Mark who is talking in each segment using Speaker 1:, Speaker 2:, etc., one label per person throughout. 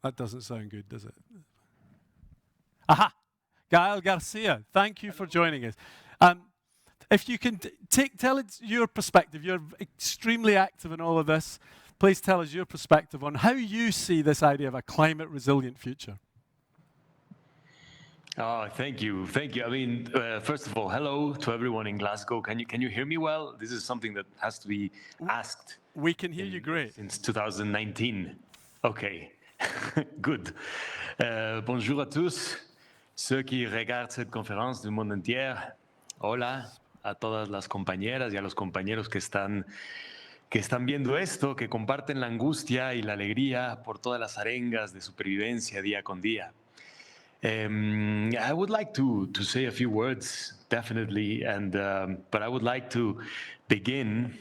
Speaker 1: That doesn't sound good, does it? Aha! Gael Garcia, thank you for joining us. If you can tell us your perspective, you're extremely active in all of this. Please tell us your perspective on how you see this idea of a climate resilient future.
Speaker 2: Oh, thank you. Thank you. I mean, first of all, hello to everyone in Glasgow. Can you hear me well? This is something that has to be asked.
Speaker 1: We can hear you great.
Speaker 2: Since 2019. Okay, good. Bonjour à tous, ceux qui regardent cette conférence du monde entier. Hola a todas las compañeras y a los compañeros que están viendo esto, que comparten la angustia y la alegría por todas las arengas de supervivencia día con día. I would like to say a few words, definitely, but I would like to begin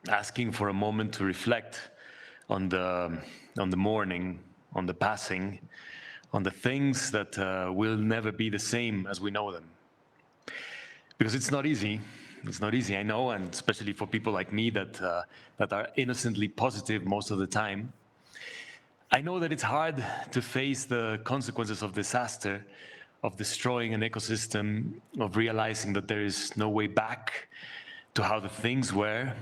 Speaker 2: asking for a moment to reflect on the mourning, on the passing, on the things that will never be the same as we know them. Because it's not easy. It's not easy, I know, and especially for people like me that are innocently positive most of the time. I know that it's hard to face the consequences of disaster, of destroying an ecosystem, of realizing that there is no way back to how the things were.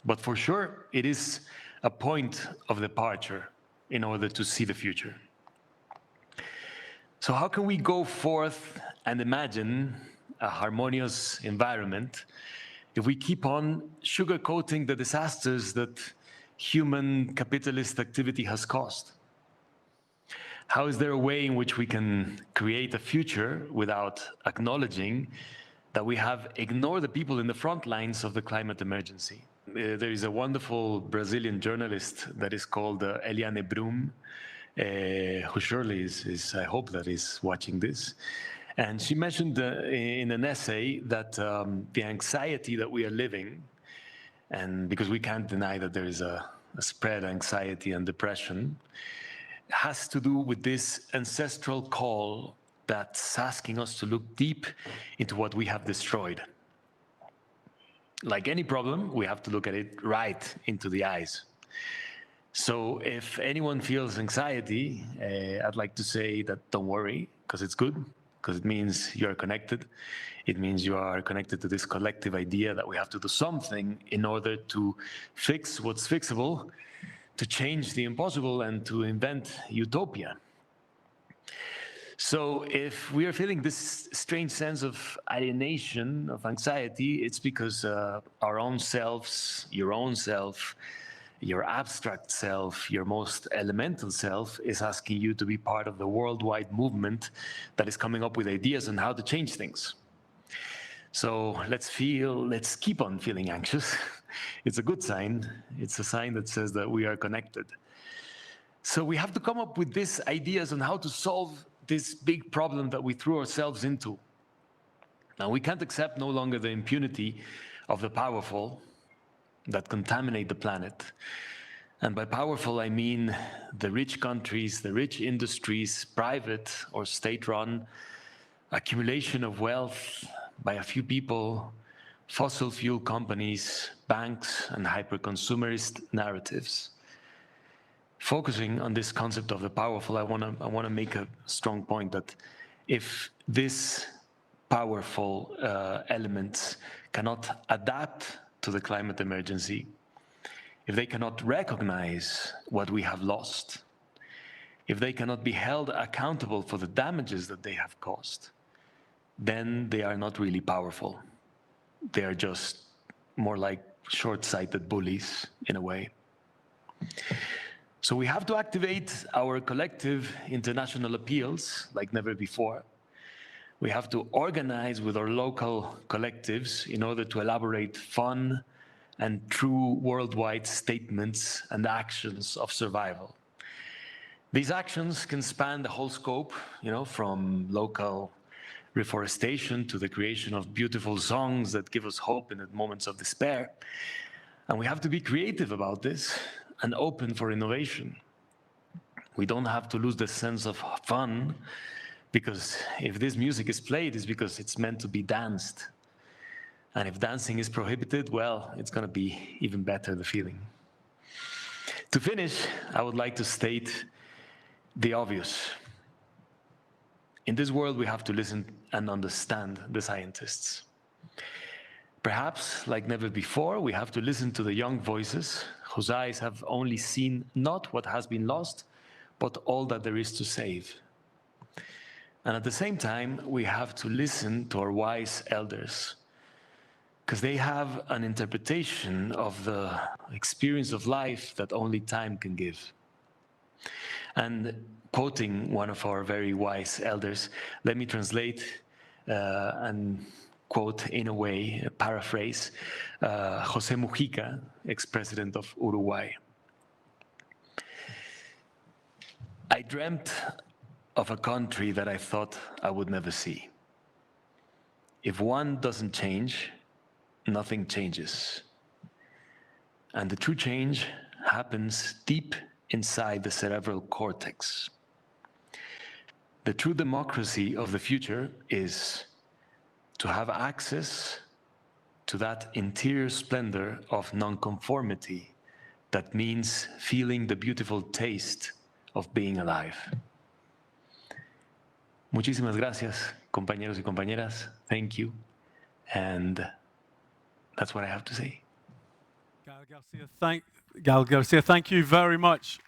Speaker 2: But for sure, it is a point of departure in order to see the future. So how can we go forth and imagine a harmonious environment if we keep on sugarcoating the disasters that human capitalist activity has caused? How is there a way in which we can create a future without acknowledging that we have ignored the people in the front lines of the climate emergency? There is a wonderful Brazilian journalist that is called Eliane Brum, who surely is, I hope that is watching this. And she mentioned in an essay that the anxiety that we are living, and because we can't deny that there is a spread anxiety and depression, has to do with this ancestral call that's asking us to look deep into what we have destroyed. Like any problem, we have to look at it right into the eyes. So if anyone feels anxiety, I'd like to say that don't worry, because it's good, because it means you're connected. It means you are connected to this collective idea that we have to do something in order to fix what's fixable, to change the impossible, and to invent utopia. So if we are feeling this strange sense of alienation, of anxiety, it's because our own selves, your own self, your abstract self, your most elemental self is asking you to be part of the worldwide movement that is coming up with ideas on how to change things. So let's keep on feeling anxious. It's a good sign. It's a sign that says that we are connected. So we have to come up with these ideas on how to solve this big problem that we threw ourselves into. Now, we can't accept no longer the impunity of the powerful that contaminate the planet. And by powerful, I mean the rich countries, the rich industries, private or state-run, accumulation of wealth by a few people, fossil fuel companies, banks, and hyper-consumerist narratives. Focusing on this concept of the powerful, I want to make a strong point that if these powerful elements cannot adapt to the climate emergency, if they cannot recognize what we have lost, if they cannot be held accountable for the damages that they have caused, then they are not really powerful. They are just more like short-sighted bullies in a way. So we have to activate our collective international appeals like never before. We have to organize with our local collectives in order to elaborate fun and true worldwide statements and actions of survival. These actions can span the whole scope, from local reforestation to the creation of beautiful songs that give us hope in the moments of despair. And we have to be creative about this and open for innovation. We don't have to lose the sense of fun, because if this music is played, it's because it's meant to be danced. And if dancing is prohibited, well, it's going to be even better, the feeling. To finish, I would like to state the obvious. In this world, we have to listen and understand the scientists. Perhaps, like never before, we have to listen to the young voices whose eyes have only seen not what has been lost, but all that there is to save. And at the same time, we have to listen to our wise elders, because they have an interpretation of the experience of life that only time can give. And quoting one of our very wise elders, let me translate and quote in a way, a paraphrase, José Mujica, ex-president of Uruguay. I dreamt of a country that I thought I would never see. If one doesn't change, nothing changes. And the true change happens deep inside the cerebral cortex. The true democracy of the future is to have access to that interior splendor of nonconformity that means feeling the beautiful taste of being alive. Muchísimas gracias, compañeros y compañeras. Thank you. And that's what I have to say.
Speaker 1: Gael Garcia, thank you very much.